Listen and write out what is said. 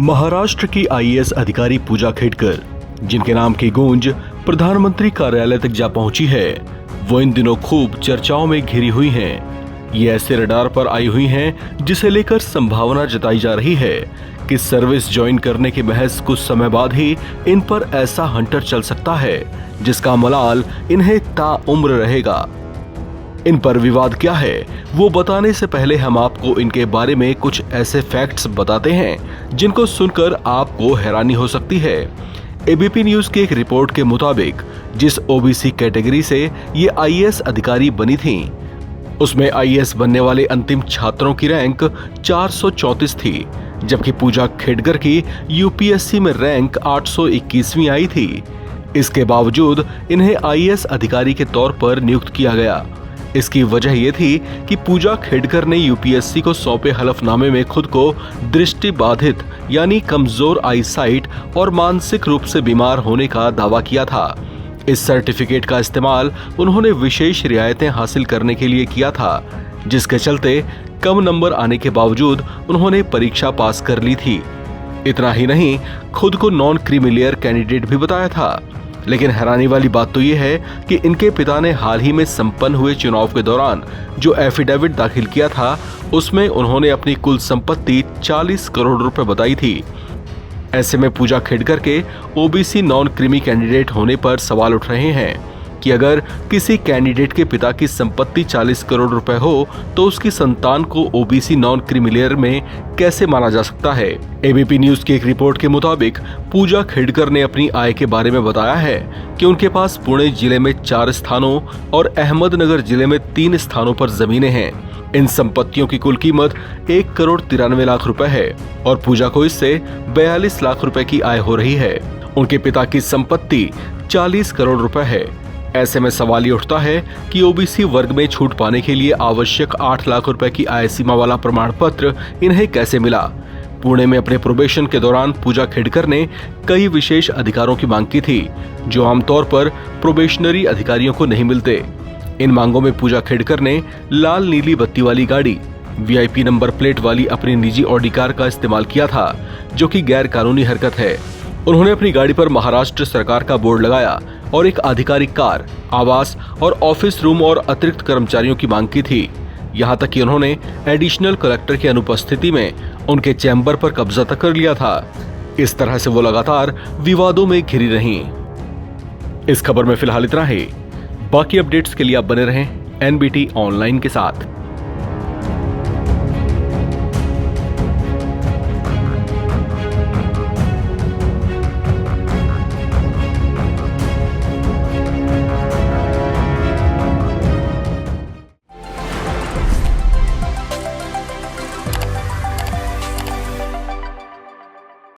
महाराष्ट्र की आईएएस अधिकारी पूजा खेडकर, जिनके नाम की गूंज प्रधानमंत्री कार्यालय तक जा पहुंची है, वो इन दिनों खूब चर्चाओं में घिरी हुई हैं। ये ऐसे रडार पर आई हुई हैं जिसे लेकर संभावना जताई जा रही है कि सर्विस ज्वाइन करने के महज कुछ समय बाद ही इन पर ऐसा हंटर चल सकता है जिसका मलाल इन्हें ताउम्र रहेगा। इन पर विवाद क्या है वो बताने से पहले हम आपको इनके बारे में कुछ ऐसे फैक्ट्स बताते हैं जिनको सुनकर आपको हैरानी हो सकती है। एबीपी न्यूज की एक रिपोर्ट के मुताबिक जिस ओबीसी कैटेगरी से ये आईएएस अधिकारी बनी थीं, उसमें आईएएस बनने वाले अंतिम छात्रों की रैंक 434 थी, जबकि पूजा खेडकर की यूपीएससी में रैंक 821वीं आई थी। इसके बावजूद इन्हें आईएएस अधिकारी के तौर पर नियुक्त किया गया। इसकी वजह यह थी कि पूजा खेडकर ने यूपीएससी को सौंपे हलफनामे में खुद को दृष्टि बाधित यानी कमजोर आईसाइट और मानसिक रूप से बीमार होने का दावा किया था। इस सर्टिफिकेट का इस्तेमाल उन्होंने विशेष रियायतें हासिल करने के लिए किया था, जिसके चलते कम नंबर आने के बावजूद उन्होंने परीक्षा पास कर ली थी। इतना ही नहीं, खुद को नॉन क्रीमिलियर कैंडिडेट भी बताया था। लेकिन हैरानी वाली बात तो यह है कि इनके पिता ने हाल ही में संपन्न हुए चुनाव के दौरान जो एफिडेविट दाखिल किया था, उसमें उन्होंने अपनी कुल संपत्ति 40 करोड़ रुपए बताई थी। ऐसे में पूजा खेडकर के ओबीसी नॉन क्रीमी कैंडिडेट होने पर सवाल उठ रहे हैं कि अगर किसी कैंडिडेट के पिता की संपत्ति 40 करोड़ रुपए हो तो उसकी संतान को ओबीसी नॉन क्रीमिलियर में कैसे माना जा सकता है। एबीपी न्यूज की एक रिपोर्ट के मुताबिक पूजा खेडकर ने अपनी आय के बारे में बताया है कि उनके पास पुणे जिले में 4 स्थानों और अहमदनगर जिले में 3 स्थानों पर जमीनें हैं। इन संपत्तियों की कुल कीमत 1 करोड़ 93 लाख रुपए है और पूजा को इससे 42 लाख रुपए की आय हो रही है। उनके पिता की संपत्ति 40 करोड़ रुपए है। ऐसे में सवाल ये उठता है कि ओबीसी वर्ग में छूट पाने के लिए आवश्यक 8 लाख रुपए की आय सीमा वाला प्रमाण पत्र इन्हें कैसे मिला। पुणे में अपने प्रोबेशन के दौरान पूजा खेडकर ने कई विशेष अधिकारों की मांग की थी, जो आमतौर पर प्रोबेशनरी अधिकारियों को नहीं मिलते। इन मांगों में पूजा खेडकर ने लाल नीली बत्ती वाली गाड़ी, वीआईपी नंबर प्लेट वाली अपनी निजी ऑडी कार का इस्तेमाल किया था, जो कि गैर कानूनी हरकत है। उन्होंने अपनी गाड़ी पर महाराष्ट्र सरकार का बोर्ड लगाया और एक आधिकारिक कार, आवास और ऑफिस रूम और अतिरिक्त कर्मचारियों की मांग की थी। यहाँ तक कि उन्होंने एडिशनल कलेक्टर की अनुपस्थिति में उनके चैम्बर पर कब्जा तक कर लिया था। इस तरह से वो लगातार विवादों में घिरी रहीं। इस खबर में फिलहाल इतना ही। बाकी अपडेट्स के लिए आप बने रहें एनबीटी ऑनलाइन के साथ।